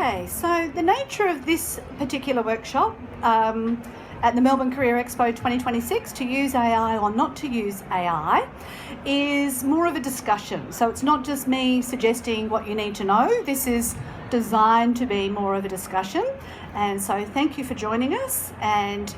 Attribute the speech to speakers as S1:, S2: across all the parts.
S1: Okay, so the nature of this particular workshop at the Melbourne Career Expo 2026, to use AI or not to use AI, is more of a discussion. So it's not just me suggesting what you need to know. This is designed to be more of a discussion. And so thank you for joining us. And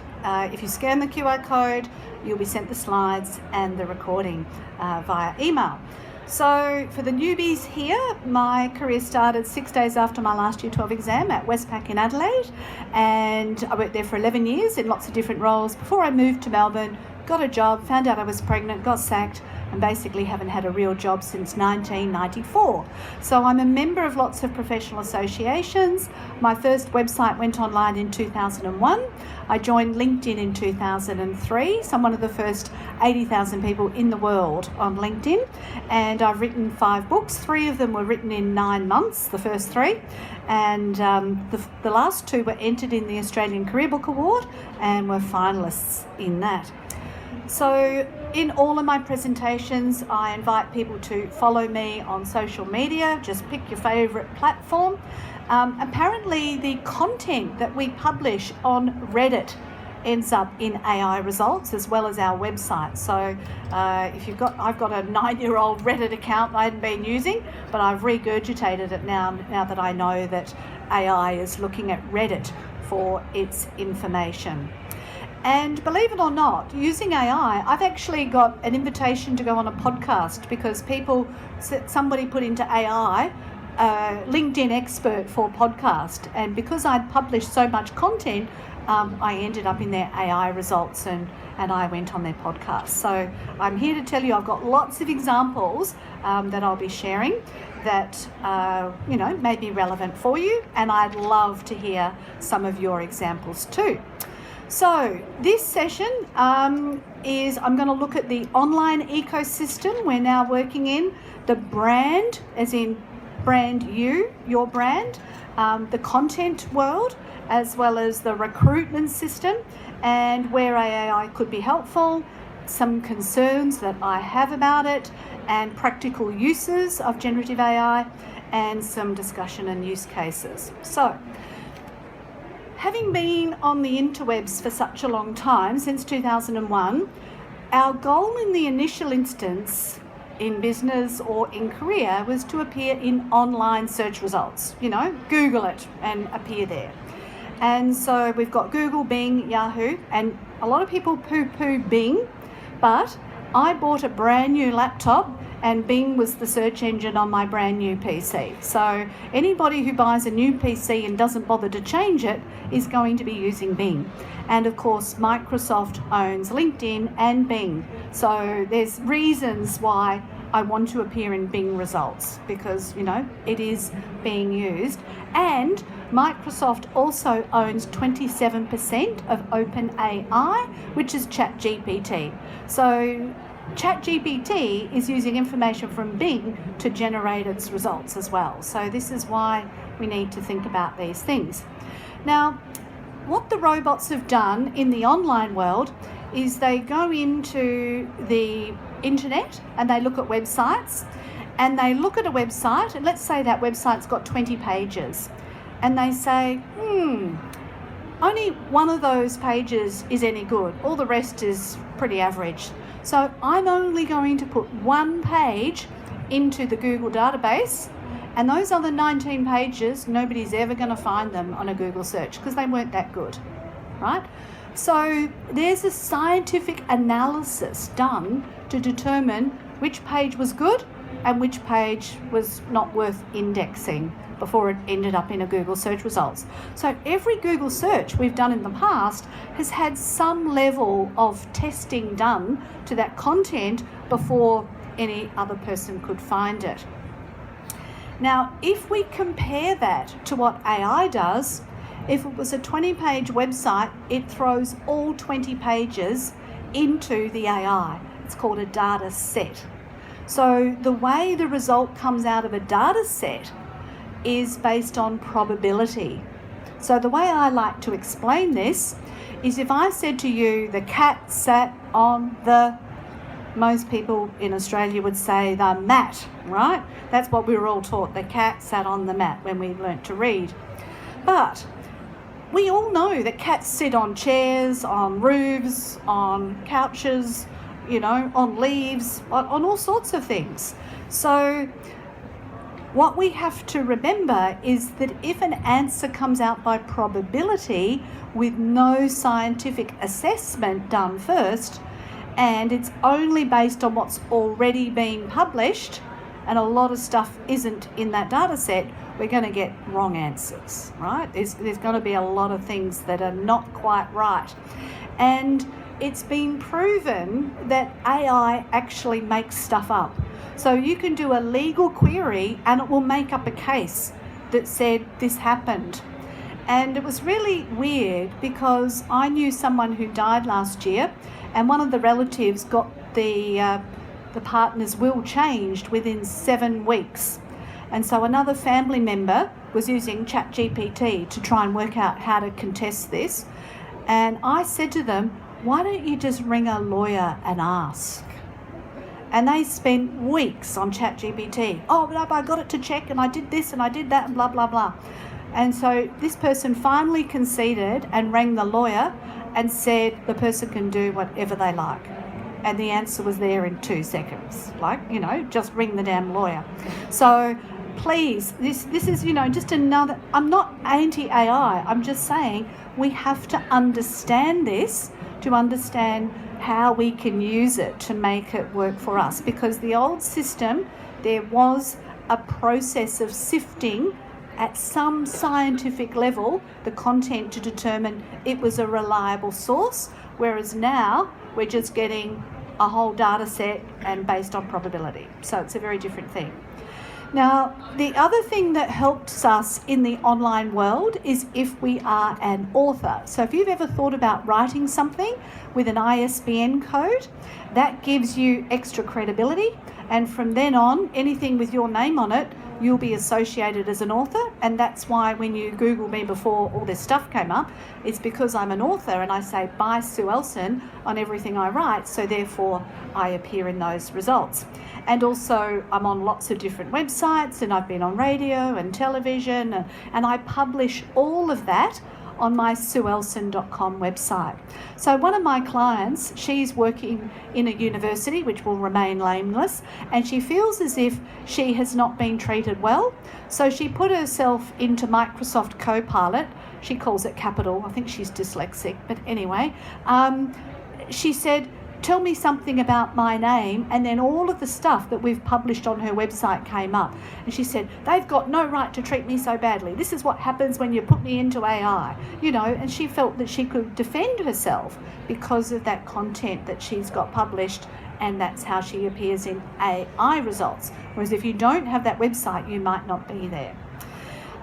S1: if you scan the QR code, you'll be sent the slides and the recording via email. So for the newbies here, my career started 6 days after my last Year 12 exam at Westpac in Adelaide, and I worked there for 11 years in lots of different roles before I moved to Melbourne, got a job, found out I was pregnant, got sacked, and basically haven't had a real job since 1994. So I'm a member of lots of professional associations. My first website went online in 2001. I joined LinkedIn in 2003, so I'm one of the first 80,000 people in the world on LinkedIn. And I've written 5 books. 3 of them were written in 9 months, the first 3. And the last 2 were entered in the Australian Career Book Award and were finalists in that. So in all of my presentations, I invite people to follow me on social media. Just pick your favourite platform. Apparently the content that we publish on Reddit ends up in AI results as well as our website. So I've got a 9-year-old Reddit account I hadn't been using, but I've regurgitated it now that I know that AI is looking at Reddit for its information. And believe it or not, using AI, I've actually got an invitation to go on a podcast because somebody put into AI, LinkedIn expert for podcast. And because I'd published so much content, I ended up in their AI results and I went on their podcast. So I'm here to tell you I've got lots of examples that I'll be sharing that may be relevant for you. And I'd love to hear some of your examples too. So this session is I'm going to look at the online ecosystem we're now working in, the brand, as in brand your brand, the content world, as well as the recruitment system and where AI could be helpful, some concerns that I have about it, and practical uses of generative AI, and some discussion and use cases. So, having been on the interwebs for such a long time, since 2001, our goal in the initial instance in business or in career was to appear in online search results. Google it and appear there. And so we've got Google, Bing, Yahoo, and a lot of people poo-poo Bing, but I bought a brand new laptop and Bing was the search engine on my brand new PC. So anybody who buys a new PC and doesn't bother to change it is going to be using Bing. And of course, Microsoft owns LinkedIn and Bing. So there's reasons why I want to appear in Bing results because, it is being used. And Microsoft also owns 27% of OpenAI, which is ChatGPT. So ChatGPT is using information from Bing to generate its results as well. So this is why we need to think about these things. Now, what the robots have done in the online world is they go into the internet and they look at websites, and they look at a website, and let's say that website's got 20 pages, and they say, only one of those pages is any good. All the rest is pretty average. So I'm only going to put one page into the Google database, and those other 19 pages, nobody's ever going to find them on a Google search because they weren't that good, right? So there's a scientific analysis done to determine which page was good and which page was not worth indexing before it ended up in a Google search results. So every Google search we've done in the past has had some level of testing done to that content before any other person could find it. Now, if we compare that to what AI does, if it was a 20-page website, it throws all 20 pages into the AI. It's called a data set. So the way the result comes out of a data set is based on probability. So the way I like to explain this is if I said to you, the cat sat on the most people in Australia would say the mat, right? That's what we were all taught. The cat sat on the mat when we learnt to read. But we all know that cats sit on chairs, on roofs, on couches, on leaves, on all sorts of things. So what we have to remember is that if an answer comes out by probability with no scientific assessment done first, and it's only based on what's already been published, and a lot of stuff isn't in that data set, we're going to get wrong answers, right? There's going to be a lot of things that are not quite right. And it's been proven that AI actually makes stuff up. So you can do a legal query and it will make up a case that said this happened. And it was really weird because I knew someone who died last year, and one of the relatives got the partner's will changed within 7 weeks. And so another family member was using ChatGPT to try and work out how to contest this. And I said to them, why don't you just ring a lawyer and ask? And they spent weeks on ChatGPT. Oh, but I got it to check, and I did this and I did that and blah, blah, blah. And so this person finally conceded and rang the lawyer and said the person can do whatever they like. And the answer was there in 2 seconds. Just ring the damn lawyer. So please, this is, just another, I'm not anti-AI. I'm just saying we have to understand this to understand how we can use it to make it work for us. Because the old system, there was a process of sifting at some scientific level the content to determine it was a reliable source, whereas now we're just getting a whole data set and based on probability. So it's a very different thing. Now, the other thing that helps us in the online world is if we are an author. So if you've ever thought about writing something with an ISBN code, that gives you extra credibility. And from then on, anything with your name on it, you'll be associated as an author. And that's why when you Google me before all this stuff came up, it's because I'm an author and I say, by Sue Ellson on everything I write. So therefore, I appear in those results. And also, I'm on lots of different websites, and I've been on radio and television, and I publish all of that on my sueellson.com website. So one of my clients, she's working in a university which will remain nameless, and she feels as if she has not been treated well. So she put herself into Microsoft Copilot. She calls it Capital. I think she's dyslexic, but anyway, she said, tell me something about my name, and then all of the stuff that we've published on her website came up. And she said, they've got no right to treat me so badly. This is what happens when you put me into AI, and she felt that she could defend herself because of that content that she's got published, and that's how she appears in AI results. Whereas if you don't have that website, you might not be there.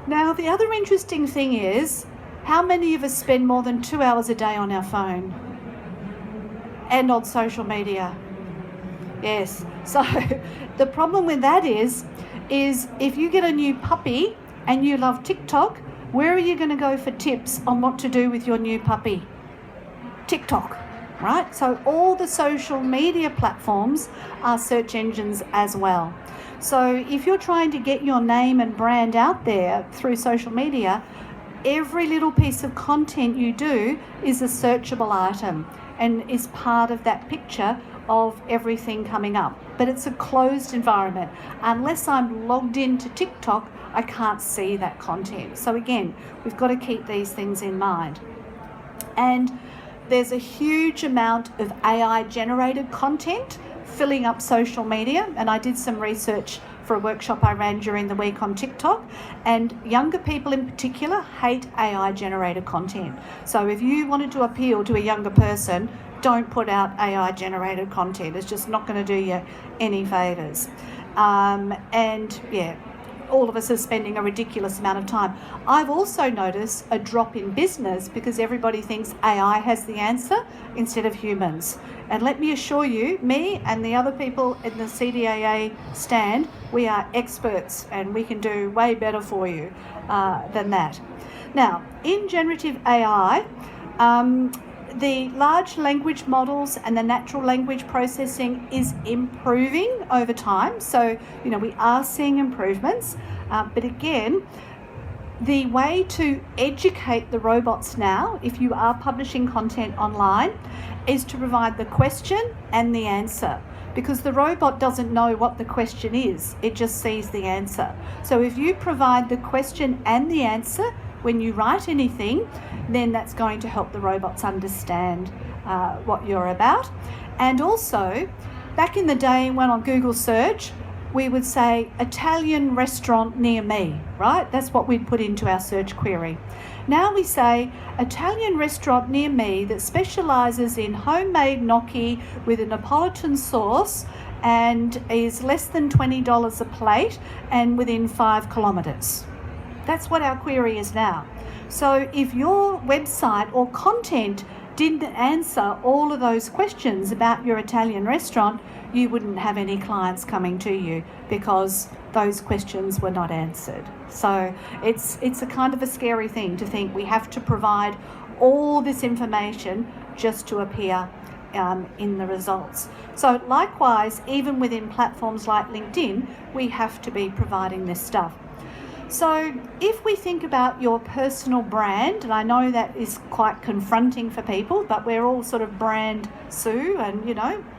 S1: Now, the other interesting thing is, how many of us spend more than 2 hours a day on our phone? And on social media. Yes. So the problem with that is if you get a new puppy and you love TikTok, where are you going to go for tips on what to do with your new puppy? TikTok, right? So all the social media platforms are search engines as well. So if you're trying to get your name and brand out there through social media, every little piece of content you do is a searchable item and is part of that picture of everything coming up. But it's a closed environment. Unless I'm logged into TikTok, I can't see that content. So again, we've got to keep these things in mind. And there's a huge amount of AI-generated content filling up social media, and I did some research for a workshop I ran during the week on TikTok, and younger people in particular hate AI-generated content. So if you wanted to appeal to a younger person, don't put out AI-generated content. It's just not going to do you any favours. And yeah, all of us are spending a ridiculous amount of time. I've also noticed a drop in business because everybody thinks AI has the answer instead of humans. And let me assure you, me and the other people in the CDAA stand, we are experts and we can do way better for you than that. Now, in generative AI, the large language models and the natural language processing is improving over time. So, we are seeing improvements. But again, the way to educate the robots now, if you are publishing content online, is to provide the question and the answer. Because the robot doesn't know what the question is, it just sees the answer. So if you provide the question and the answer when you write anything, then that's going to help the robots understand what you're about. And also, back in the day when on Google search, we would say Italian restaurant near me, right? That's what we'd put into our search query. Now we say Italian restaurant near me that specialises in homemade gnocchi with a Neapolitan sauce and is less than $20 a plate and within 5 kilometres. That's what our query is now. So if your website or content didn't answer all of those questions about your Italian restaurant, you wouldn't have any clients coming to you because those questions were not answered. So it's a kind of a scary thing to think we have to provide all this information just to appear in the results. So likewise, even within platforms like LinkedIn, we have to be providing this stuff. So if we think about your personal brand, and I know that is quite confronting for people, but we're all sort of brand Sue, and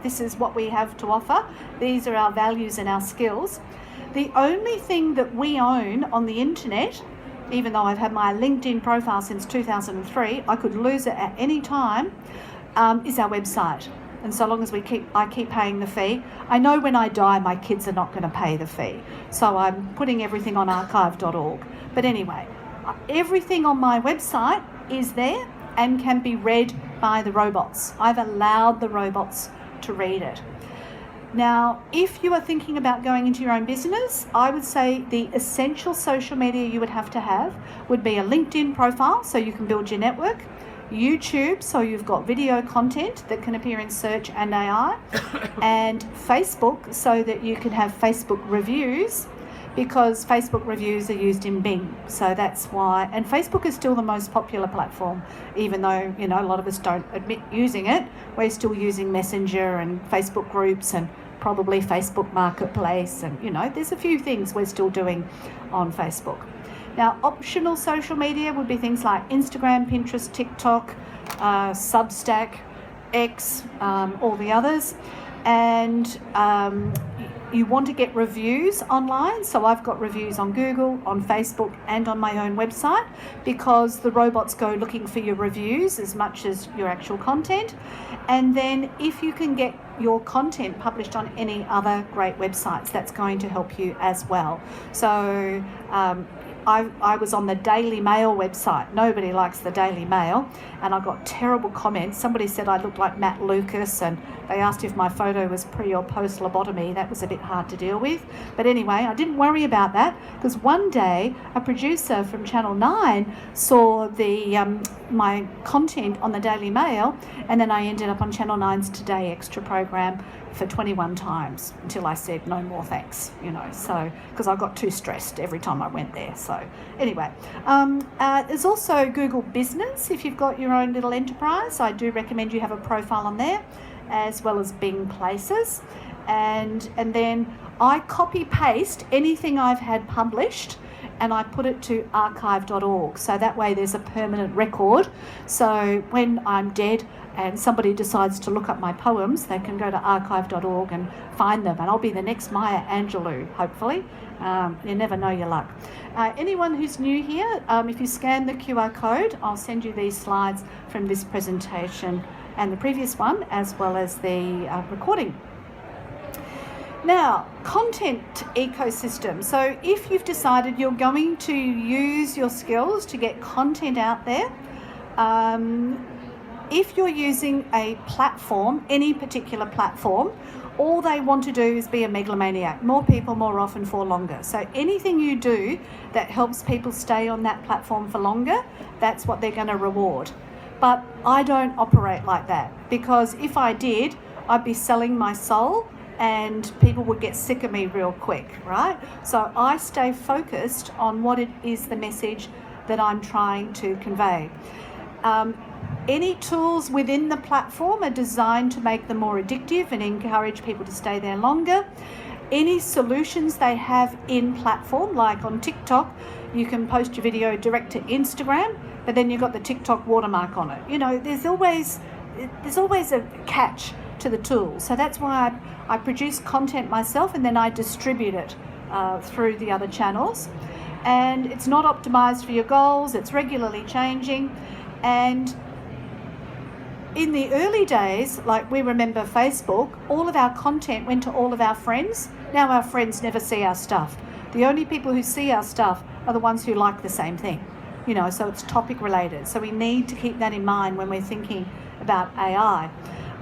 S1: this is what we have to offer. These are our values and our skills. The only thing that we own on the internet, even though I've had my LinkedIn profile since 2003, I could lose it at any time, is our website. And so long as I keep paying the fee, I know when I die my kids are not going to pay the fee. So I'm putting everything on archive.org. But anyway, everything on my website is there and can be read by the robots. I've allowed the robots to read it. Now, if you are thinking about going into your own business, I would say the essential social media you would have to have would be a LinkedIn profile so you can build your network, YouTube, so you've got video content that can appear in search and AI, and Facebook, so that you can have Facebook reviews, because Facebook reviews are used in Bing. So that's why, and Facebook is still the most popular platform, even though, a lot of us don't admit using it. We're still using Messenger and Facebook groups and probably Facebook Marketplace, and, there's a few things we're still doing on Facebook. Now, optional social media would be things like Instagram, Pinterest, TikTok, Substack, X, all the others. And you want to get reviews online. So I've got reviews on Google, on Facebook, and on my own website, because the robots go looking for your reviews as much as your actual content. And then if you can get your content published on any other great websites, that's going to help you as well. So I was on the Daily Mail website. Nobody likes the Daily Mail, and I got terrible comments. Somebody said I looked like Matt Lucas, and they asked if my photo was pre or post lobotomy. That was a bit hard to deal with. But anyway, I didn't worry about that, because one day a producer from Channel 9 saw my content on the Daily Mail, and then I ended up on Channel 9's Today Extra program for 21 times until I said no more thanks, so because I got too stressed every time I went there. So anyway, there's also Google Business. If you've got your own little enterprise, I do recommend you have a profile on there, as well as Bing Places. And then I copy paste anything I've had published and I put it to archive.org, so that way there's a permanent record. So when I'm dead and somebody decides to look up my poems, they can go to archive.org and find them, and I'll be the next Maya Angelou, hopefully. You never know your luck. Anyone who's new here, if you scan the QR code, I'll send you these slides from this presentation and the previous one, as well as the recording. Now, content ecosystem. So if you've decided you're going to use your skills to get content out there, if you're using a platform, any particular platform, all they want to do is be a megalomaniac. More people, more often, for longer. So anything you do that helps people stay on that platform for longer, that's what they're going to reward. But I don't operate like that, because if I did, I'd be selling my soul and people would get sick of me real quick, right? So I stay focused on what it is, the message that I'm trying to convey. Any tools within the platform are designed to make them more addictive and encourage people to stay there longer. Any solutions they have in platform, like on TikTok, you can post your video direct to Instagram, but then you've got the TikTok watermark on it. You know, there's always a catch to the tool. So that's why I produce content myself and then I distribute it through the other channels. And it's not optimized for your goals, it's regularly changing. And in the early days, like we remember Facebook, all of our content went to all of our friends. Now our friends never see our stuff. The only people who see our stuff are the ones who like the same thing, you know, so it's topic related. So we need to keep that in mind when we're thinking about AI.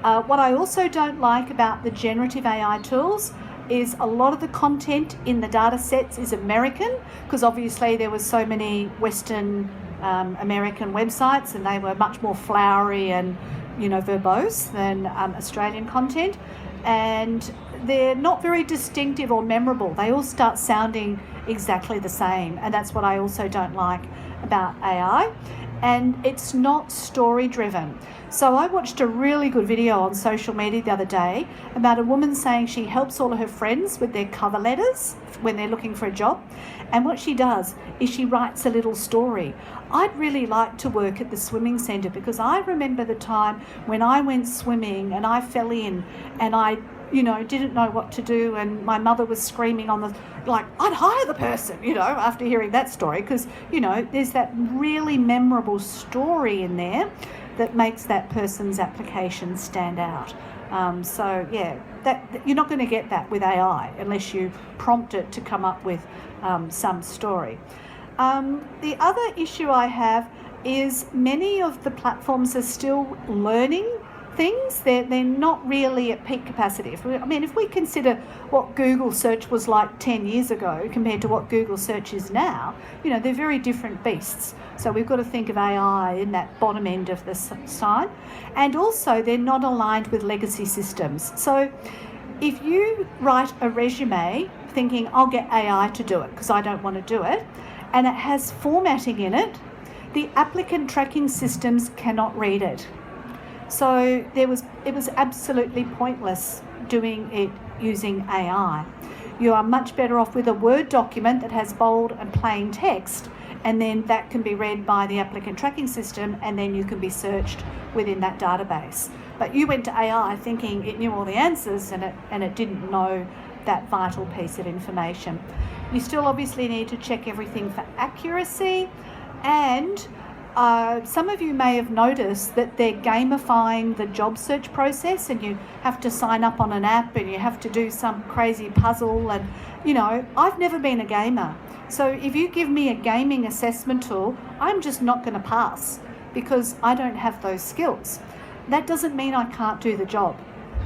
S1: What I also don't like about the generative AI tools is a lot of the content in the data sets is American, because obviously there was so many Western American websites and they were much more flowery and, you know, verbose than Australian content. And they're not very distinctive or memorable. They all start sounding exactly the same. And that's what I also don't like about AI. And it's not story driven. So I watched a really good video on social media the other day about a woman saying she helps all of her friends with their cover letters when they're looking for a job. And what she does is she writes a little story. I'd really like to work at the swimming centre, because I remember the time when I went swimming and I fell in and I, you know, didn't know what to do, and my mother was screaming on the, like, I'd hire the person, you know, after hearing that story, because, you know, there's that really memorable story in there that makes that person's application stand out. So yeah, that you're not going to get that with AI unless you prompt it to come up with some story. The other issue I have is many of the platforms are still learning things. They're not really at peak capacity. If we consider what Google search was like 10 years ago compared to what Google search is now, you know, they're very different beasts. So we've got to think of AI in that bottom end of the sign. And also they're not aligned with legacy systems. So if you write a resume thinking I'll get AI to do it because I don't want to do it, and it has formatting in it, the applicant tracking systems cannot read it. So it was absolutely pointless doing it using AI. You are much better off with a Word document that has bold and plain text, and then that can be read by the applicant tracking system, and then you can be searched within that database. But you went to AI thinking it knew all the answers, and it didn't know that vital piece of information. You still obviously need to check everything for accuracy, and some of you may have noticed that they're gamifying the job search process, and you have to sign up on an app and you have to do some crazy puzzle. And, you know, I've never been a gamer. So if you give me a gaming assessment tool, I'm just not going to pass because I don't have those skills. That doesn't mean I can't do the job,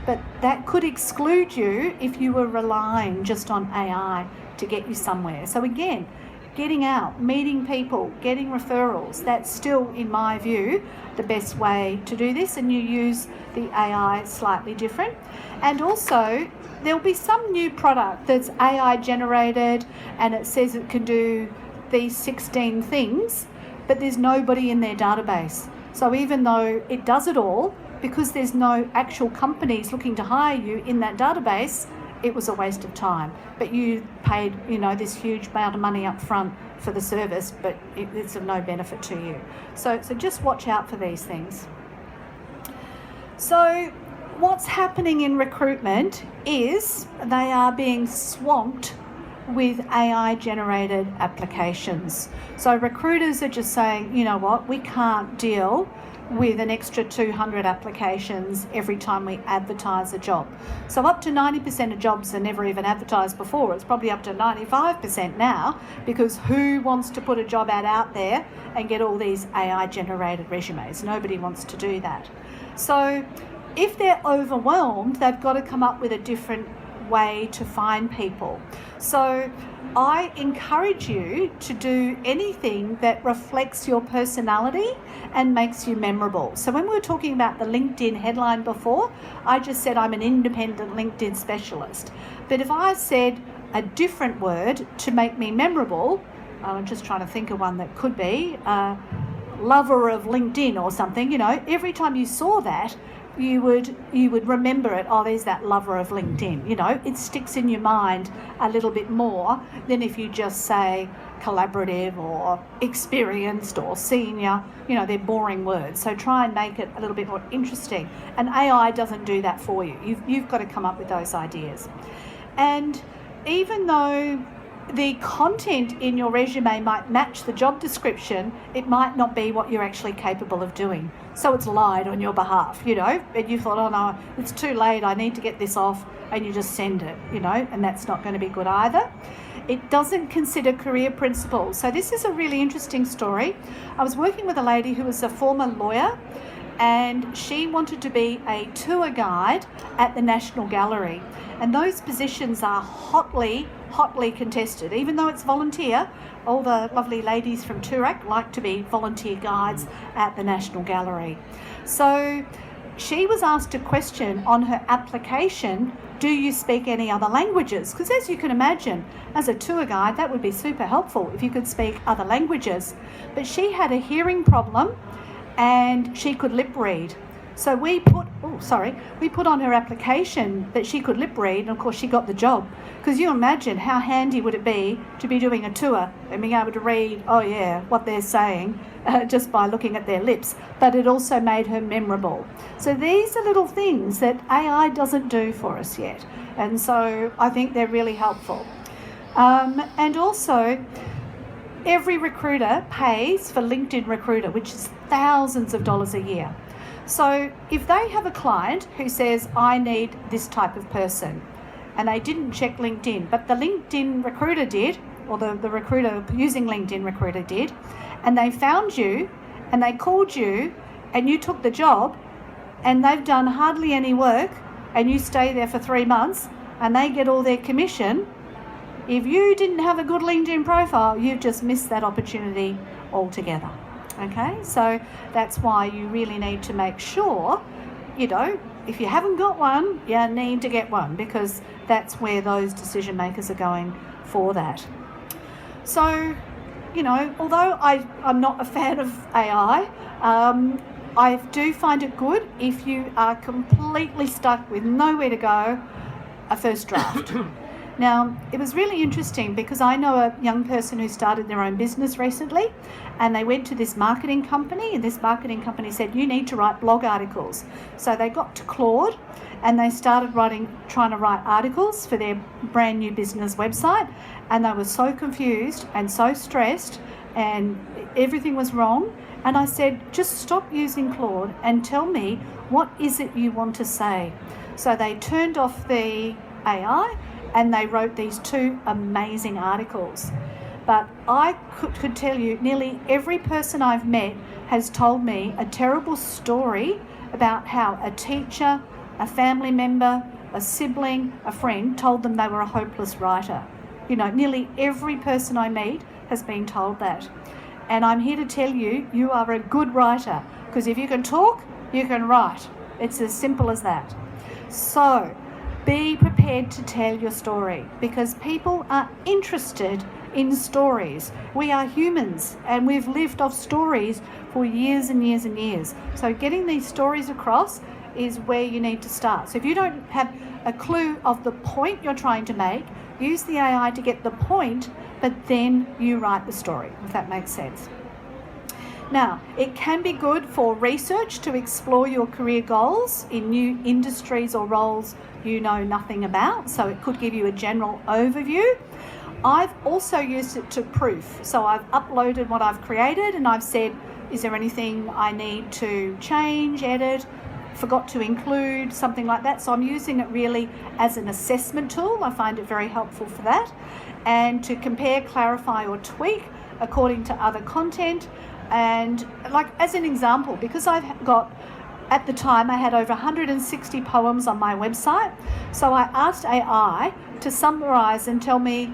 S1: but that could exclude you if you were relying just on AI to get you somewhere. So again, getting out, meeting people, getting referrals, that's still, in my view, the best way to do this, and you use the AI slightly different. And also, there'll be some new product that's AI generated and it says it can do these 16 things, but there's nobody in their database. So even though it does it all, because there's no actual companies looking to hire you in that database, it was a waste of time. But you paid, you know, this huge amount of money up front for the service, but it's of no benefit to you. So just watch out for these things. So what's happening in recruitment is they are being swamped with AI-generated applications. So recruiters are just saying, you know what, we can't deal with an extra 200 applications every time we advertise a job. So up to 90% of jobs are never even advertised before. It's probably up to 95% now, because who wants to put a job ad out there and get all these AI-generated resumes? Nobody wants to do that. So if they're overwhelmed, they've got to come up with a different way to find people. So I encourage you to do anything that reflects your personality and makes you memorable. So when we were talking about the LinkedIn headline before, I just said I'm an independent LinkedIn specialist. But if I said a different word to make me memorable, I'm just trying to think of one that could be, lover of LinkedIn or something, every time you saw that, you would remember it. Oh, there's that lover of LinkedIn. It sticks in your mind a little bit more than if you just say collaborative or experienced or senior. They're boring words. So try and make it a little bit more interesting. And AI doesn't do that for you. You've got to come up with those ideas. And even though the content in your resume might match the job description, it might not be what you're actually capable of doing. So it's lied on your behalf, and you thought, oh no, it's too late, I need to get this off, and you just send it, and that's not going to be good either. It doesn't consider career principles. So this is a really interesting story. I was working with a lady who was a former lawyer, and she wanted to be a tour guide at the National Gallery. And those positions are hotly contested. Even though it's volunteer, all the lovely ladies from Toorak like to be volunteer guides at the National Gallery. So she was asked a question on her application, do you speak any other languages? Because as you can imagine, as a tour guide, that would be super helpful if you could speak other languages. But she had a hearing problem and she could lip read. So we put on her application that she could lip read, and of course she got the job. Because you imagine how handy would it be to be doing a tour and being able to read, what they're saying just by looking at their lips. But it also made her memorable. So these are little things that AI doesn't do for us yet. And so I think they're really helpful. And also, every recruiter pays for LinkedIn Recruiter, which is thousands of dollars a year. So if they have a client who says, I need this type of person, and they didn't check LinkedIn, but the LinkedIn Recruiter did, or the recruiter using LinkedIn Recruiter did, and they found you, and they called you, and you took the job, and they've done hardly any work, and you stay there for 3 months, and they get all their commission. If you didn't have a good LinkedIn profile, you've just missed that opportunity altogether. Okay, so that's why you really need to make sure, if you haven't got one, you need to get one, because that's where those decision makers are going for that. So, although I'm not a fan of AI, I do find it good if you are completely stuck with nowhere to go, a first draft. Now, it was really interesting because I know a young person who started their own business recently, and they went to this marketing company, and this marketing company said, you need to write blog articles. So they got to Claude and they started trying to write articles for their brand new business website, and they were so confused and so stressed and everything was wrong. And I said, just stop using Claude and tell me, what is it you want to say? So they turned off the AI and they wrote these 2 amazing articles. But I could tell you, nearly every person I've met has told me a terrible story about how a teacher, a family member, a sibling, a friend told them they were a hopeless writer. Nearly every person I meet has been told that. And I'm here to tell you, you are a good writer, because if you can talk, you can write. It's as simple as that. So be prepared to tell your story, because people are interested in stories. We are humans and we've lived off stories for years and years and years. So getting these stories across is where you need to start. So if you don't have a clue of the point you're trying to make, use the AI to get the point, but then you write the story, if that makes sense. Now, it can be good for research to explore your career goals in new industries or roles you know nothing about. So it could give you a general overview. I've also used it to proof. So I've uploaded what I've created and I've said, is there anything I need to change, edit, forgot to include, something like that. So I'm using it really as an assessment tool. I find it very helpful for that. And to compare, clarify or tweak according to other content. And like as an example, because at the time I had over 160 poems on my website. So I asked AI to summarize and tell me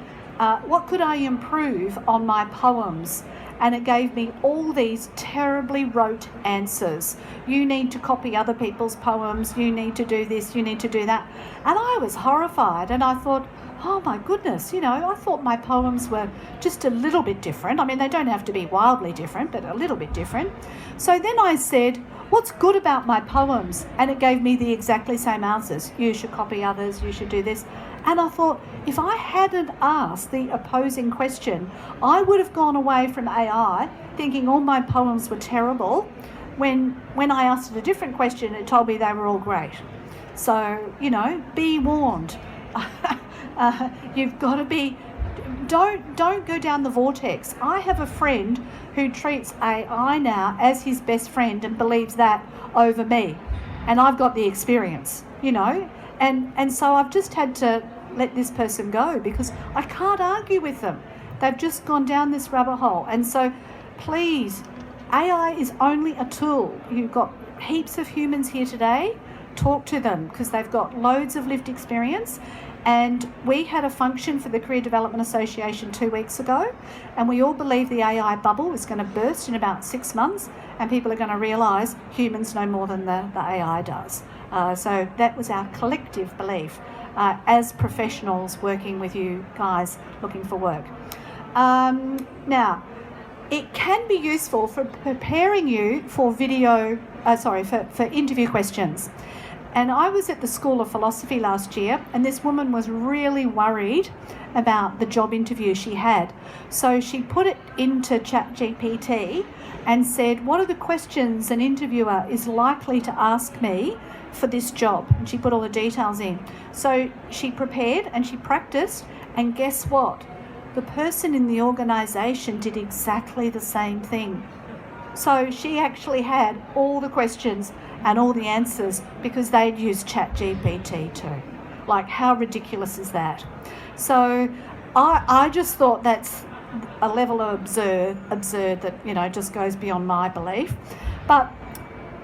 S1: what could I improve on my poems. and it gave me all these terribly rote answers. You need to copy other people's poems, you need to do this, you need to do that. And I was horrified, and I thought, oh my goodness, I thought my poems were just a little bit different. I mean, they don't have to be wildly different, but a little bit different. So then I said, what's good about my poems? And it gave me the exactly same answers. You should copy others, you should do this. And I thought, if I hadn't asked the opposing question, I would have gone away from AI thinking all my poems were terrible. When I asked it a different question, it told me they were all great. So, be warned. You've got to be, don't go down the vortex. I have a friend who treats AI now as his best friend and believes that over me. And I've got the experience, and so I've just had to let this person go because I can't argue with them. They've just gone down this rabbit hole. And so please, AI is only a tool. You've got heaps of humans here today. Talk to them because they've got loads of lived experience. And we had a function for the Career Development Association 2 weeks ago, and we all believe the AI bubble is going to burst in about 6 months, and people are going to realise humans know more than the AI does. So that was our collective belief as professionals working with you guys looking for work. Now, it can be useful for preparing you for for interview questions. And I was at the School of Philosophy last year, and this woman was really worried about the job interview she had. So she put it into ChatGPT and said, what are the questions an interviewer is likely to ask me for this job? And she put all the details in. So she prepared and she practiced, and guess what? The person in the organisation did exactly the same thing. So she actually had all the questions and all the answers because they'd used ChatGPT too. Like, how ridiculous is that? So I just thought that's a level of absurd that, just goes beyond my belief. But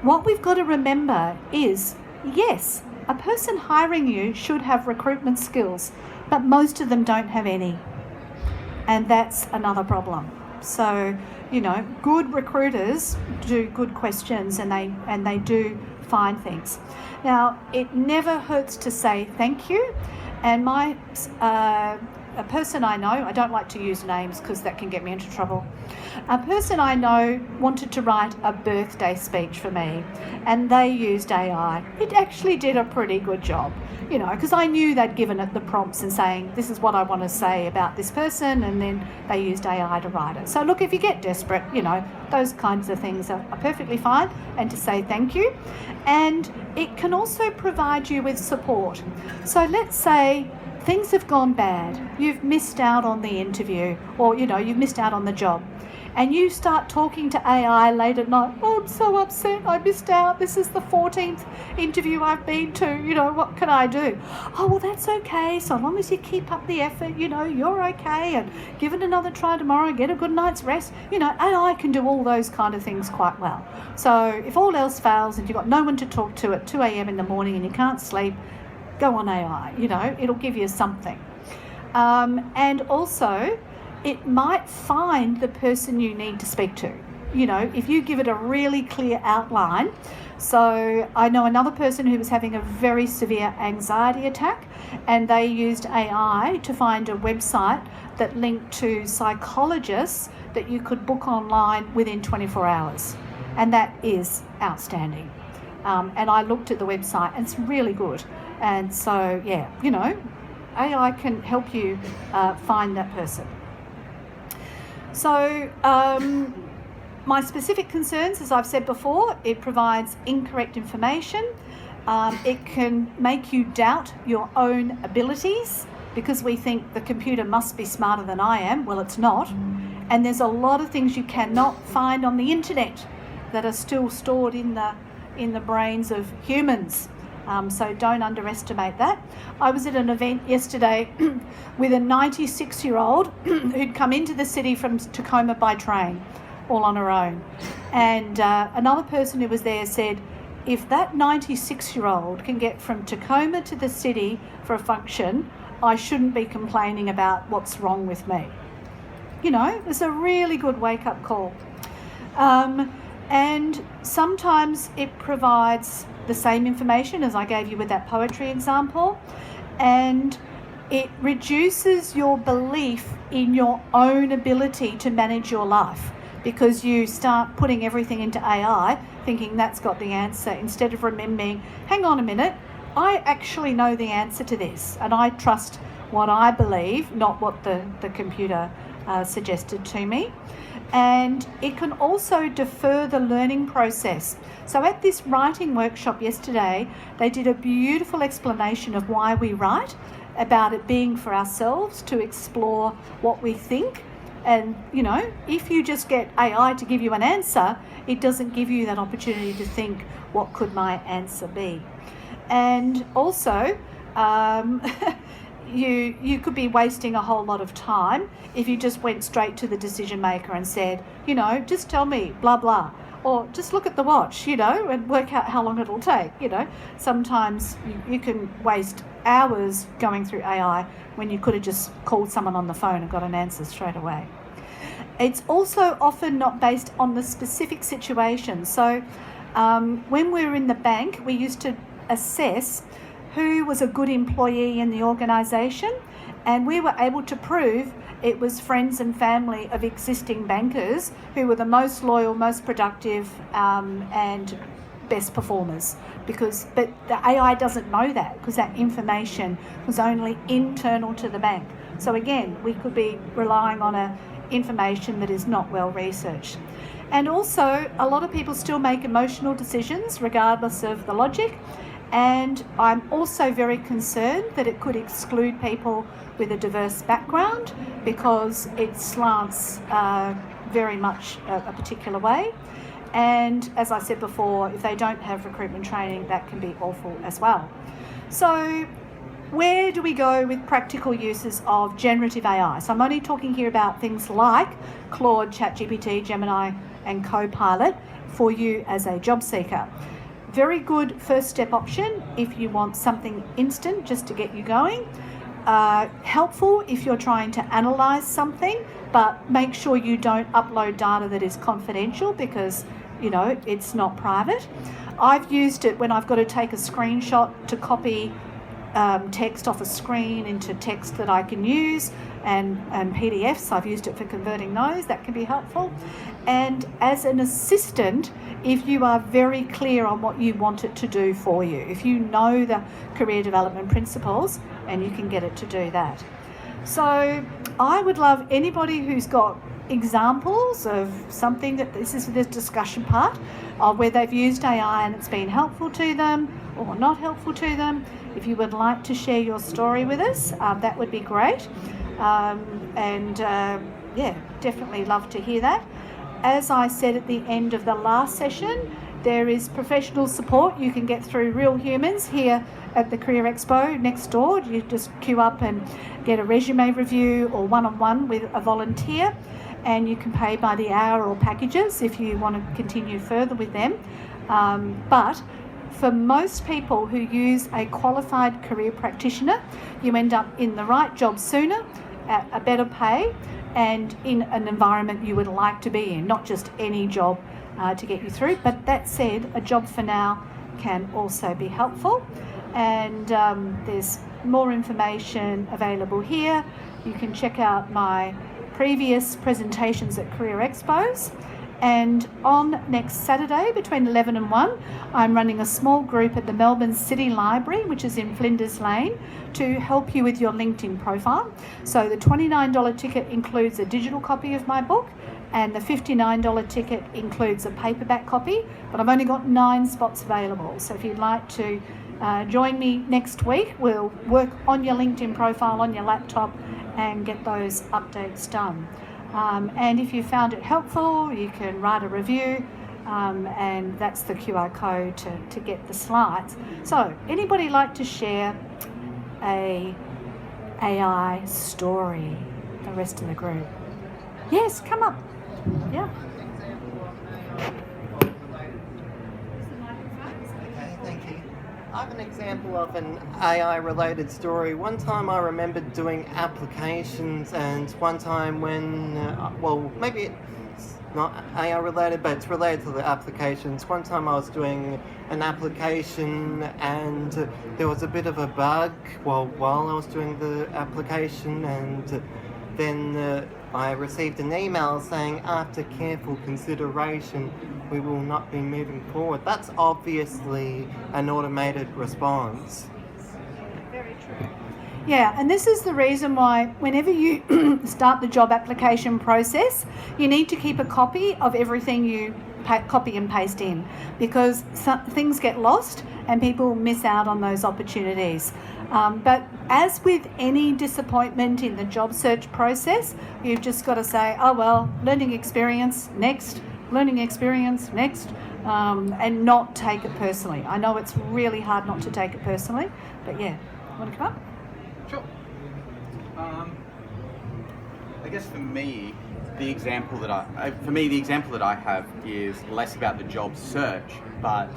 S1: what we've got to remember is, yes, a person hiring you should have recruitment skills, but most of them don't have any. And that's another problem. So, good recruiters do good questions and they do find things. Now, it never hurts to say thank you. And a person I know, I don't like to use names because that can get me into trouble. A person I know wanted to write a birthday speech for me, and they used AI. It actually did a pretty good job, because I knew they'd given it the prompts and saying, this is what I want to say about this person, and then they used AI to write it. So look, if you get desperate, those kinds of things are perfectly fine, and to say thank you. And it can also provide you with support. So let's say things have gone bad, you've missed out on the interview, or you've missed out on the job, and you start talking to AI late at night. Oh, I'm so upset, I missed out, this is the 14th interview I've been to, what can I do? Oh, well, that's okay, so long as you keep up the effort, you're okay, and give it another try tomorrow, get a good night's rest. AI can do all those kind of things quite well. So if all else fails and you've got no one to talk to at 2 a.m. in the morning and you can't sleep, go on AI, it'll give you something. And also, it might find the person you need to speak to, if you give it a really clear outline. So I know another person who was having a very severe anxiety attack, and they used AI to find a website that linked to psychologists that you could book online within 24 hours. And that is outstanding. And I looked at the website, and it's really good. And so, yeah, AI can help you find that person. So my specific concerns, as I've said before, it provides incorrect information. It can make you doubt your own abilities because we think the computer must be smarter than I am. Well, it's not. And there's a lot of things you cannot find on the internet that are still stored in the brains of humans. So don't underestimate that. I was at an event yesterday with a 96-year-old who'd come into the city from Tacoma by train, all on her own. And another person who was there said, if that 96-year-old can get from Tacoma to the city for a function, I shouldn't be complaining about what's wrong with me. it's a really good wake-up call. And sometimes it provides the same information as I gave you with that poetry example, and it reduces your belief in your own ability to manage your life, because you start putting everything into AI thinking that's got the answer, instead of remembering, hang on a minute, I actually know the answer to this, and I trust what I believe, not what the computer suggested to me. And it can also defer the learning process. So at this writing workshop yesterday, they did a beautiful explanation of why we write, about it being for ourselves to explore what we think. And, if you just get AI to give you an answer, it doesn't give you that opportunity to think, what could my answer be? And also, you could be wasting a whole lot of time if you just went straight to the decision maker and said, just tell me, blah, blah. Or just look at the watch, and work out how long it'll take, Sometimes you can waste hours going through AI when you could have just called someone on the phone and got an answer straight away. It's also often not based on the specific situation. So when we were in the bank, we used to assess who was a good employee in the organisation, and we were able to prove it was friends and family of existing bankers who were the most loyal, most productive, and best performers. But the AI doesn't know that, because that information was only internal to the bank. So again, we could be relying on information that is not well researched. And also, a lot of people still make emotional decisions regardless of the logic. And I'm also very concerned that it could exclude people with a diverse background, because it slants very much a particular way. And as I said before, if they don't have recruitment training, that can be awful as well. So where do we go with practical uses of generative AI? So I'm only talking here about things like Claude, ChatGPT, Gemini, and Copilot for you as a job seeker. Very good first step option if you want something instant just to get you going. Helpful if you're trying to analyse something, but make sure you don't upload data that is confidential, because it's not private. I've used it when I've got to take a screenshot to copy text off a screen into text that I can use, and PDFs. I've used it for converting those. That can be helpful. And as an assistant, if you are very clear on what you want it to do for you, if you know the career development principles, and you can get it to do that. So I would love anybody who's got examples of something that this is the discussion part of where they've used AI and it's been helpful to them or not helpful to them. If you would like to share your story with us, that would be great. Definitely love to hear that. As I said at the end of the last session, there is professional support you can get through Real Humans here at the Career Expo next door. You just queue up and get a resume review or one-on-one with a volunteer, and you can pay by the hour or packages if you want to continue further with them. But for most people who use a qualified career practitioner, you end up in the right job sooner, at a better pay, and in an environment you would like to be in, not just any job to get you through. But that said, a job for now can also be helpful. And there's more information available here. You can check out my previous presentations at Career Expos. And on next Saturday between 11 and 1, I'm running a small group at the Melbourne City Library, which is in Flinders Lane, to help you with your LinkedIn profile. So the $29 ticket includes a digital copy of my book, and the $59 ticket includes a paperback copy, but I've only got 9 spots available. So if you'd like to join me next week, we'll work on your LinkedIn profile on your laptop and get those updates done. And if you found it helpful, you can write a review, and that's the QR code to get the slides. So anybody like to share a AI story? The rest of the group. Yes, come up. Yeah.
S2: Okay, thank you. I have an example of an AI-related story. One time I remember doing applications, and one time when, maybe it's not AI-related, but it's related to the applications. One time I was doing an application, and there was a bit of a bug while I was doing the application, and then I received an email saying, after careful consideration, we will not be moving forward. That's obviously an automated response.
S1: Very true. Yeah, and this is the reason why whenever you start the job application process, you need to keep a copy of everything you copy and paste in, because things get lost and people miss out on those opportunities. But as with any disappointment in the job search process, you've just got to say, oh well, learning experience, next, learning experience, next, and not take it personally. I know it's really hard not to take it personally, but yeah. Want to come up?
S3: Sure. I guess for me, the example that I have is less about the job search, but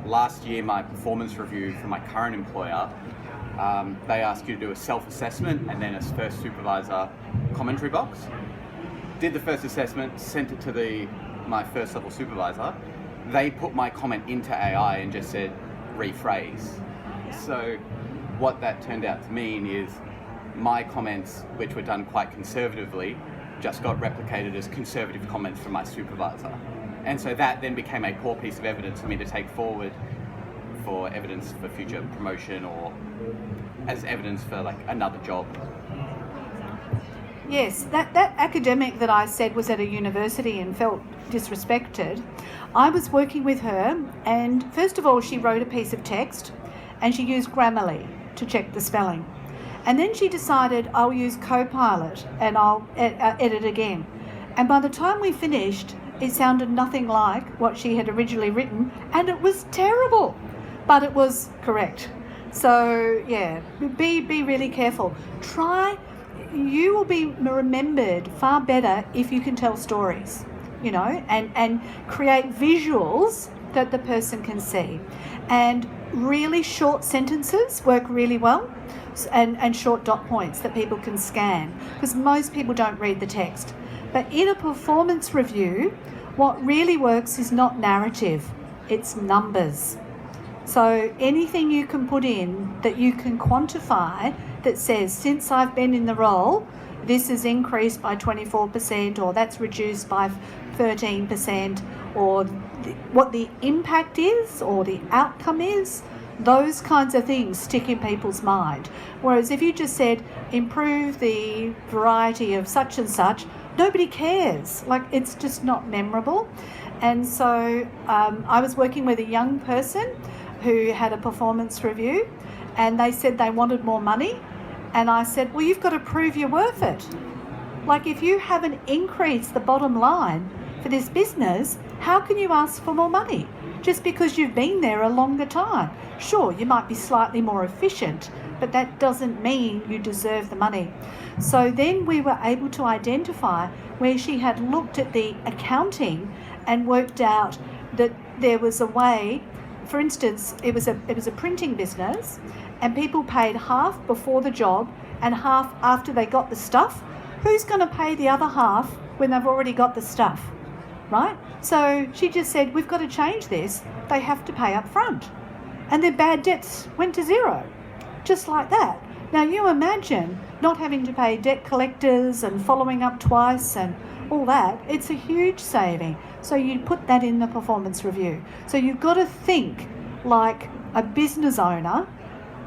S3: last year my performance review for my current employer, they ask you to do a self-assessment and then a first supervisor commentary box. Did the first assessment, sent it to my first level supervisor. They put my comment into AI and just said rephrase. So what that turned out to mean is my comments, which were done quite conservatively, just got replicated as conservative comments from my supervisor. And so that then became a poor piece of evidence for me to take forward for evidence for future promotion or as evidence for like another job.
S1: Yes, that academic that I said was at a university and felt disrespected, I was working with her, and first of all she wrote a piece of text and she used Grammarly to check the spelling. And then she decided I'll use Copilot and I'll edit again. And by the time we finished, it sounded nothing like what she had originally written, and it was terrible, but it was correct. So yeah, be really careful. You will be remembered far better if you can tell stories, and create visuals that the person can see. And really short sentences work really well, and short dot points that people can scan, because most people don't read the text. But in a performance review, what really works is not narrative, it's numbers. So anything you can put in that you can quantify that says, since I've been in the role, this has increased by 24%, or that's reduced by 13%, or what the impact is or the outcome is, those kinds of things stick in people's mind. Whereas if you just said, improve the variety of such and such, nobody cares. Like, it's just not memorable. And so I was working with a young person who had a performance review, and they said they wanted more money. And I said, well, you've got to prove you're worth it. Like, if you haven't increased the bottom line for this business, how can you ask for more money? Just because you've been there a longer time. Sure, you might be slightly more efficient, but that doesn't mean you deserve the money. So then we were able to identify where she had looked at the accounting and worked out that there was a way. For instance, it was a printing business, and people paid half before the job and half after they got the stuff. Who's going to pay the other half when they've already got the stuff, right? So she just said, we've got to change this. They have to pay up front. And their bad debts went to zero, just like that. Now you imagine not having to pay debt collectors and following up twice and all that. It's a huge saving. So you put that in the performance review. So you've got to think like a business owner.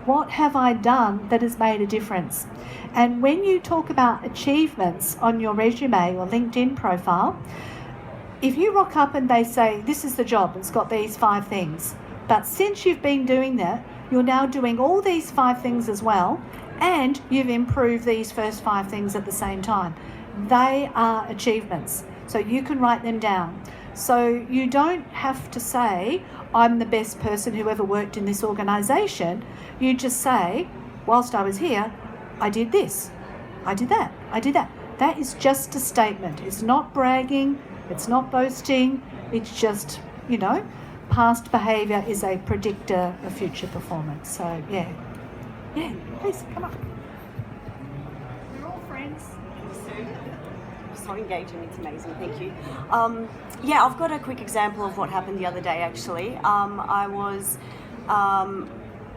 S1: What have I done that has made a difference? And when you talk about achievements on your resume or LinkedIn profile, if you rock up and they say, this is the job, it's got these 5 things, but since you've been doing that, you're now doing all these 5 things as well, and you've improved these first 5 things at the same time. They are achievements. So you can write them down. So you don't have to say, I'm the best person who ever worked in this organisation. You just say, whilst I was here, I did this, I did that, I did that. That is just a statement. It's not bragging, it's not boasting, it's just, past behaviour is a predictor of future performance. So, yeah, please, come on. We're all friends.
S4: So engaging, it's amazing, thank you. I've got a quick example of what happened the other day actually. I was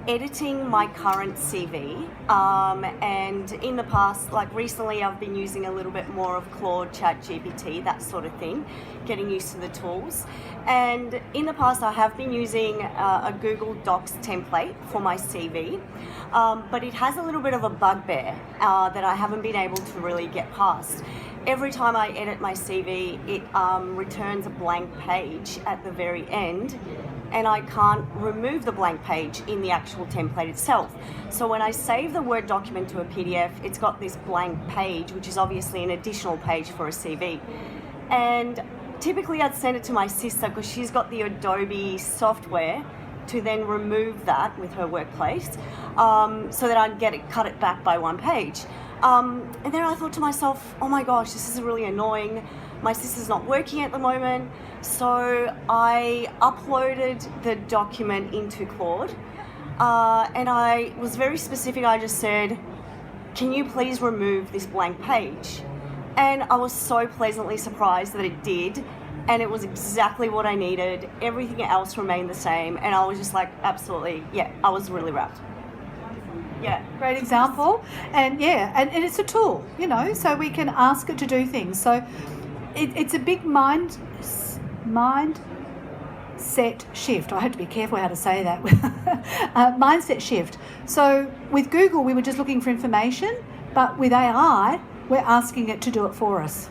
S4: editing my current CV, and in the past, like recently, I've been using a little bit more of Claude, ChatGPT, that sort of thing, getting used to the tools. And in the past, I have been using a Google Docs template for my CV, but it has a little bit of a bugbear that I haven't been able to really get past. Every time I edit my CV, it returns a blank page at the very end, and I can't remove the blank page in the actual template itself. So when I save the Word document to a PDF, it's got this blank page, which is obviously an additional page for a CV. And typically I'd send it to my sister because she's got the Adobe software to then remove that with her workplace, so that I'd cut it back by one page. And then I thought to myself, oh my gosh, this is really annoying. My sister's not working at the moment. So I uploaded the document into Claude, and I was very specific. I just said, can you please remove this blank page? And I was so pleasantly surprised that it did, and it was exactly what I needed. Everything else remained the same, and I was just like, absolutely, yeah, I was really wrapped. Yeah.
S1: Great example. And and it's a tool, so we can ask it to do things. So it's a big mindset shift. I have to be careful how to say that. Mindset shift. So with Google, we were just looking for information, but with AI, we're asking it to do it for us.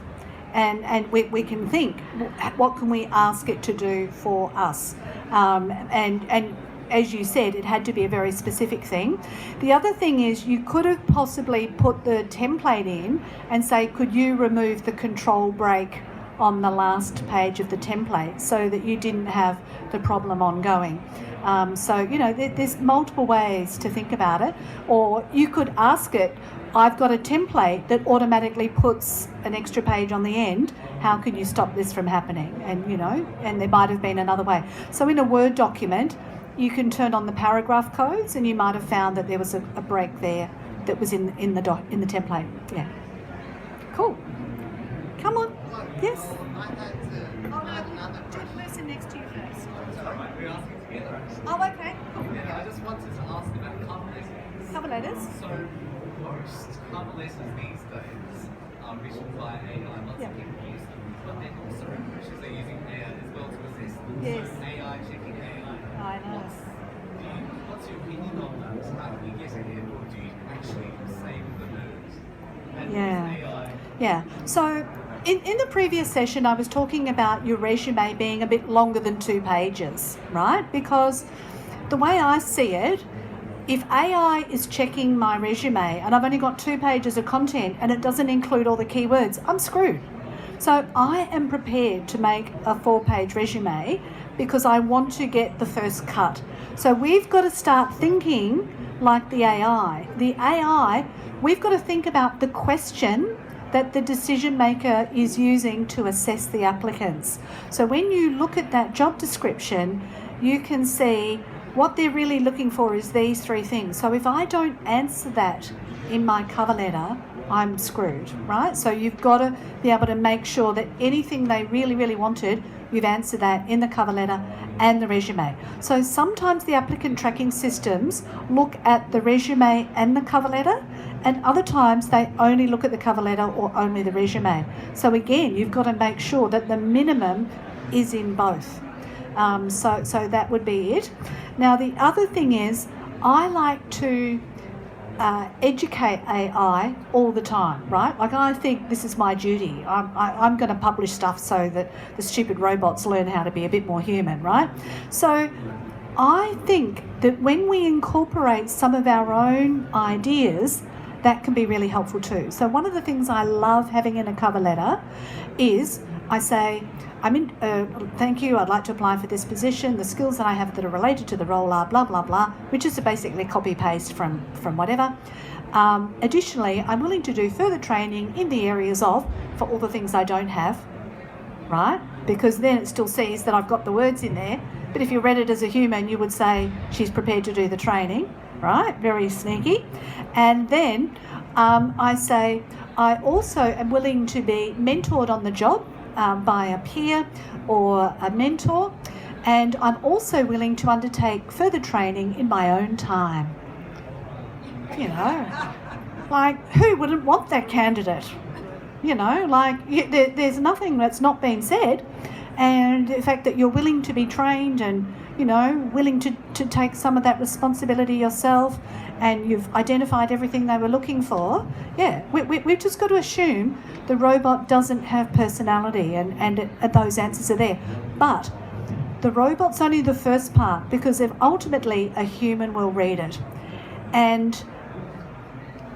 S1: And we can think, what can we ask it to do for us? And as you said, it had to be a very specific thing. The other thing is you could have possibly put the template in and say, could you remove the control break on the last page of the template so that you didn't have the problem ongoing. There's multiple ways to think about it. Or you could ask it, I've got a template that automatically puts an extra page on the end. How can you stop this from happening? And there might have been another way. So in a Word document, you can turn on the paragraph codes, and you might have found that there was a break there that was in the template. Yeah. Cool. Come on. Yes. Do the person next to you first. Oh, okay. Cool.
S5: Yeah, I just wanted to ask about cover letters.
S1: Cover letters.
S5: So most cover letters these days are written by AI. Lots of people use them, but then also publishers are using AI as well to assist them.
S1: Yes.
S5: So AI checking AI.
S1: I know.
S5: What's your opinion on that? How do we get ahead, or do you actually save the nerves and use AI?
S1: Yeah. So in the previous session, I was talking about your resume being a bit longer than 2 pages, right? Because the way I see it, if AI is checking my resume and I've only got 2 pages of content and it doesn't include all the keywords, I'm screwed. So I am prepared to make a 4-page resume because I want to get the first cut. So we've got to start thinking like the AI. The AI, we've got to think about the question that the decision maker is using to assess the applicants. So when you look at that job description, you can see what they're really looking for is these 3 things. So if I don't answer that in my cover letter, I'm screwed, right? So you've got to be able to make sure that anything they really, really wanted, you've answered that in the cover letter and the resume. So sometimes the applicant tracking systems look at the resume and the cover letter, and other times they only look at the cover letter or only the resume. So again, you've got to make sure that the minimum is in both. So that would be it. Now the other thing is, I like to educate AI all the time, right? Like I think this is my duty. I'm going to publish stuff so that the stupid robots learn how to be a bit more human, right? So I think that when we incorporate some of our own ideas, that can be really helpful too. So one of the things I love having in a cover letter is I say, thank you, I'd like to apply for this position. The skills that I have that are related to the role are blah, blah, blah, which is basically copy-paste from whatever. Additionally, I'm willing to do further training in the areas of, for all the things I don't have, right? Because then it still sees that I've got the words in there But if you read it as a human, you would say she's prepared to do the training, right? Very sneaky. And then I say, I also am willing to be mentored on the job by a peer or a mentor, and I'm also willing to undertake further training in my own time. You know, like, who wouldn't want that candidate? You know, like, there's nothing that's not been said, and the fact that you're willing to be trained and, you know, willing to take some of that responsibility yourself, and you've identified everything they were looking for, we've just got to assume the robot doesn't have personality, and those answers are there. But the robot's only the first part, because if ultimately a human will read it. And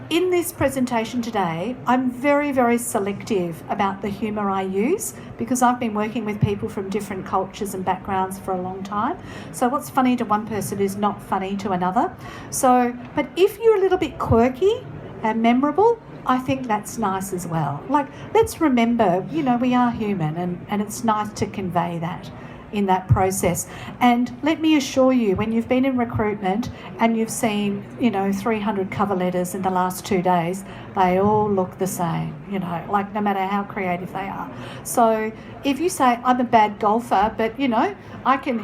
S1: in this presentation today, I'm very, very selective about the humour I use, because I've been working with people from different cultures and backgrounds for a long time. So what's funny to one person is not funny to another. So, but if you're a little bit quirky and memorable, I think that's nice as well. Like, let's remember, you know, we are human, and it's nice to convey that in that process. And let me assure you, when you've been in recruitment and you've seen, you know, 300 cover letters in the last 2 days, they all look the same, you know, like, no matter how creative they are. So if you say, I'm a bad golfer, but, you know, I can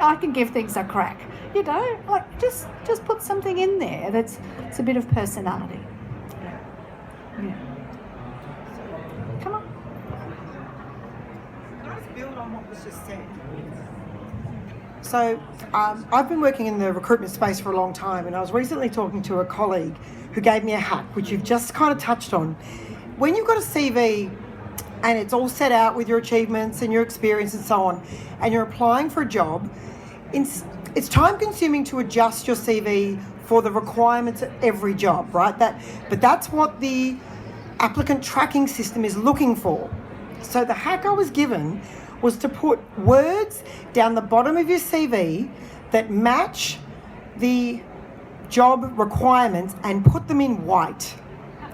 S1: I can give things a crack, you know, like, just put something in there it's a bit of personality. Yeah. Come on.
S6: Can I just build on what was just said? So I've been working in the recruitment space for a long time, and I was recently talking to a colleague who gave me a hack, which you've just kind of touched on. When you've got a CV and it's all set out with your achievements and your experience and so on, and you're applying for a job, it's time consuming to adjust your CV for the requirements of every job, right? But that's what the applicant tracking system is looking for. So the hack I was given was to put words down the bottom of your CV that match the job requirements and put them in white.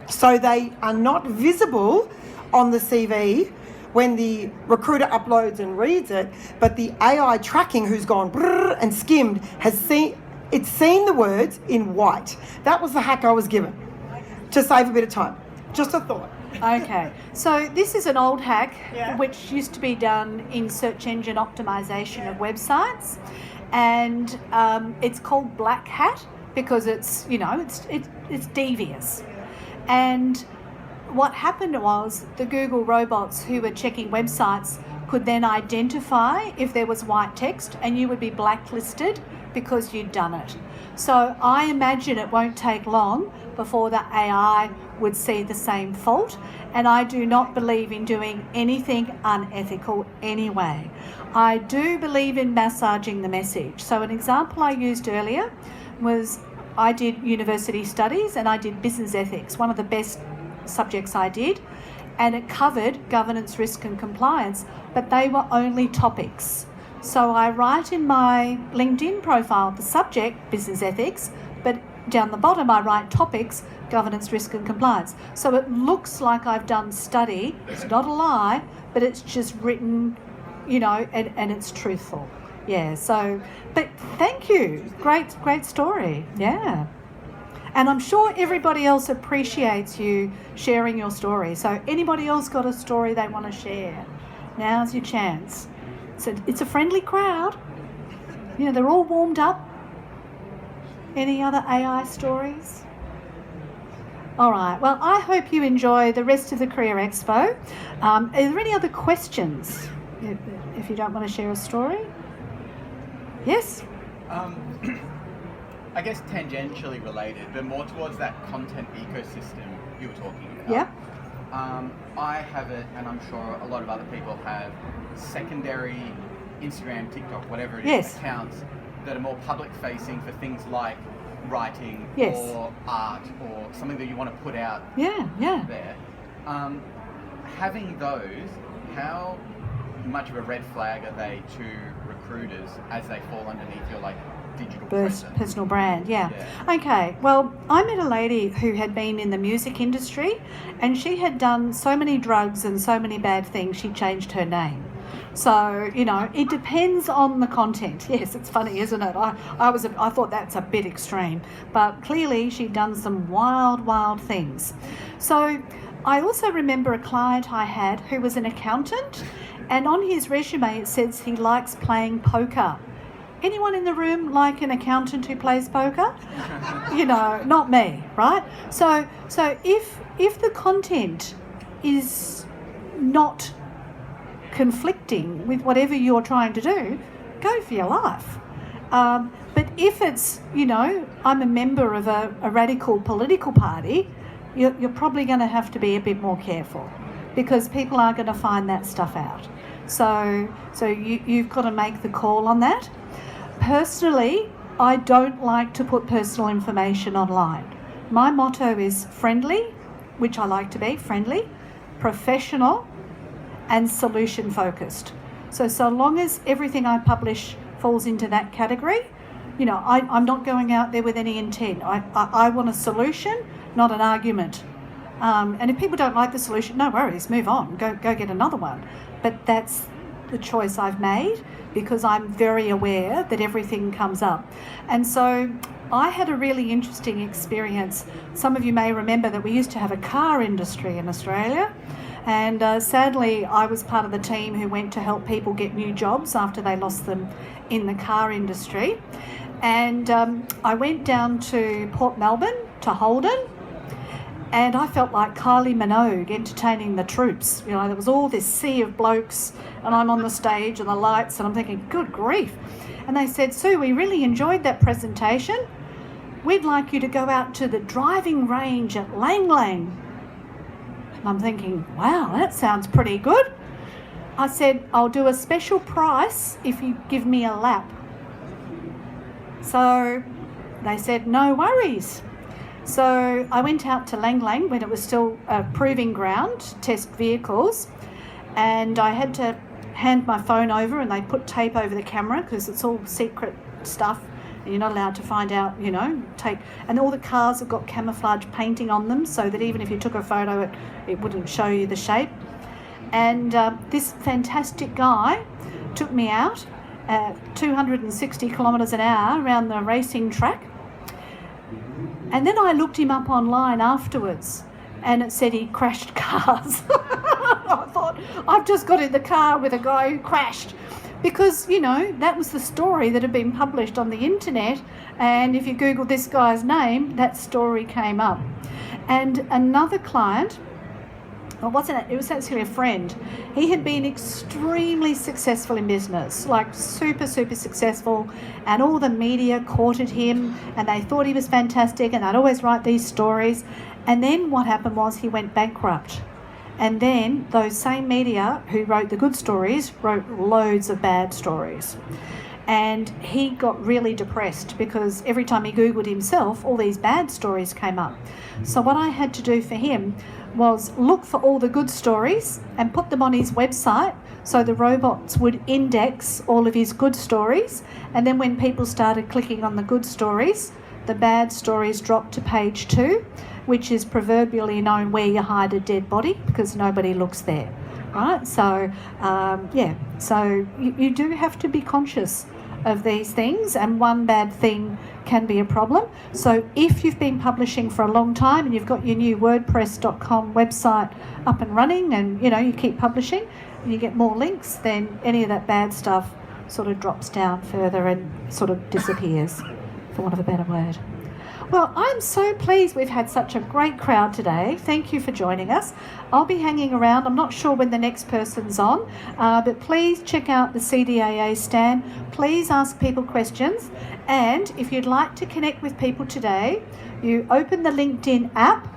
S6: So they are not visible on the CV when the recruiter uploads and reads it, but the AI tracking, who's gone brrr and skimmed, has seen the words in white. That was the hack I was given to save a bit of time. Just a thought.
S1: Okay, so this is an old hack,
S6: Yeah.
S1: which used to be done in search engine optimization of websites, and it's called black hat because it's, you know, it's devious. And what happened was the Google robots who were checking websites could then identify if there was white text, and you would be blacklisted because you'd done it. So I imagine it won't take long before the AI would see the same fault, and I do not believe in doing anything unethical anyway. I do believe in massaging the message. So an example I used earlier was I did university studies and I did business ethics, one of the best subjects I did, and it covered governance, risk and compliance, but they were only topics. So I write in my LinkedIn profile the subject, business ethics, but down the bottom I write topics, governance, risk and compliance. So it looks like I've done study. It's not a lie, but it's just written, you know, and it's truthful. Yeah, so, but thank you. Great story. Yeah. And I'm sure everybody else appreciates you sharing your story. So anybody else got a story they want to share? Now's your chance. So it's a friendly crowd. You know, they're all warmed up. Any other AI stories? All right. Well, I hope you enjoy the rest of the Career Expo. Are there any other questions? If you don't want to share a story? Yes?
S3: I guess tangentially related, but more towards that content ecosystem you were talking about.
S1: Yeah.
S3: I have it, and I'm sure a lot of other people have secondary Instagram, TikTok, whatever it is,
S1: Yes.
S3: accounts that are more public facing for things like writing
S1: Yes.
S3: or art or something that you want to put out
S1: Yeah.
S3: there. Having those, how much of a red flag are they to recruiters as they fall underneath your digital presence?
S1: Personal brand, yeah. Okay, well, I met a lady who had been in the music industry, and she had done so many drugs and so many bad things, she changed her name. So, it depends on the content. Yes, it's funny, isn't it? I thought that's a bit extreme, but clearly she'd done some wild things. So I also remember a client I had who was an accountant, and on his resume it says he likes playing poker. Anyone in the room like an accountant who plays poker? Not me, right? So if the content is not conflicting with whatever you're trying to do, go for your life. But if it's, I'm a member of a radical political party, you're probably going to have to be a bit more careful, because people are going to find that stuff out. So you've got to make the call on that. Personally, I don't like to put personal information online. My motto is friendly, which I like to be, friendly, professional, and solution focused. So long as everything I publish falls into that category, I'm not going out there with any intent. I want a solution, not an argument. And if people don't like the solution, no worries, move on, go get another one. But that's the choice I've made, because I'm very aware that everything comes up. And so I had a really interesting experience. Some of you may remember that we used to have a car industry in Australia, and sadly I was part of the team who went to help people get new jobs after they lost them in the car industry. And I went down to Port Melbourne, to Holden, and I felt like Kylie Minogue entertaining the troops. There was all this sea of blokes, and I'm on the stage and the lights, and I'm thinking, good grief. And they said, Sue, we really enjoyed that presentation. We'd like you to go out to the driving range at Lang Lang. And I'm thinking, wow, that sounds pretty good. I said, I'll do a special price if you give me a lap. So they said, no worries. So I went out to Lang Lang when it was still a proving ground to test vehicles, and I had to hand my phone over, and they put tape over the camera because it's all secret stuff and you're not allowed to find out, and all the cars have got camouflage painting on them so that even if you took a photo it wouldn't show you the shape. And this fantastic guy took me out at 260 kilometres an hour around the racing track. And then I looked him up online afterwards, and it said he crashed cars. I thought, I've just got in the car with a guy who crashed. Because, that was the story that had been published on the internet, and if you Google this guy's name, that story came up. And another client, it was actually a friend. He had been extremely successful in business, like super successful, and all the media courted him and they thought he was fantastic, and they'd always write these stories. And then what happened was he went bankrupt. And then those same media who wrote the good stories wrote loads of bad stories. And he got really depressed because every time he Googled himself, all these bad stories came up. So what I had to do for him was look for all the good stories and put them on his website so the robots would index all of his good stories. And then when people started clicking on the good stories, the bad stories dropped to page 2, which is proverbially known where you hide a dead body because nobody looks there, right? So, so you do have to be conscious of these things, and one bad thing can be a problem. So if you've been publishing for a long time and you've got your new wordpress.com website up and running, and you keep publishing and you get more links, then any of that bad stuff sort of drops down further and sort of disappears, for want of a better word. Well, I'm so pleased we've had such a great crowd today. Thank you for joining us. I'll be hanging around. I'm not sure when the next person's on, but please check out the CDAA stand. Please ask people questions. And if you'd like to connect with people today, you open the LinkedIn app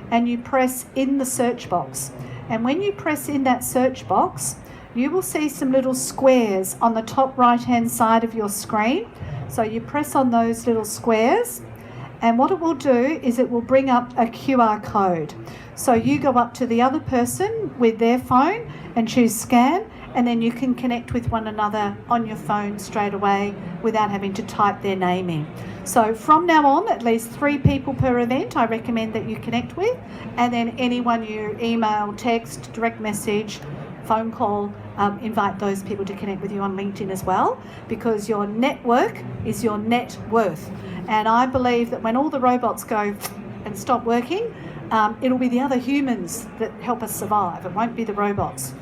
S1: and you press in the search box. And when you press in that search box, you will see some little squares on the top right-hand side of your screen. So you press on those little squares, and what it will do is it will bring up a QR code. So you go up to the other person with their phone and choose scan, and then you can connect with one another on your phone straight away without having to type their name in. So from now on, at least 3 people per event I recommend that you connect with, and then anyone you email, text, direct message, phone call, invite those people to connect with you on LinkedIn as well, because your network is your net worth. And I believe that when all the robots go and stop working, it'll be the other humans that help us survive. It won't be the robots.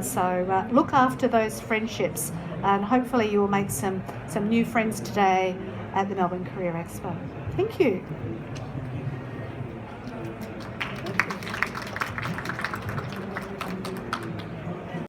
S1: So look after those friendships, and hopefully you will make some new friends today at the Melbourne Career Expo. Thank you.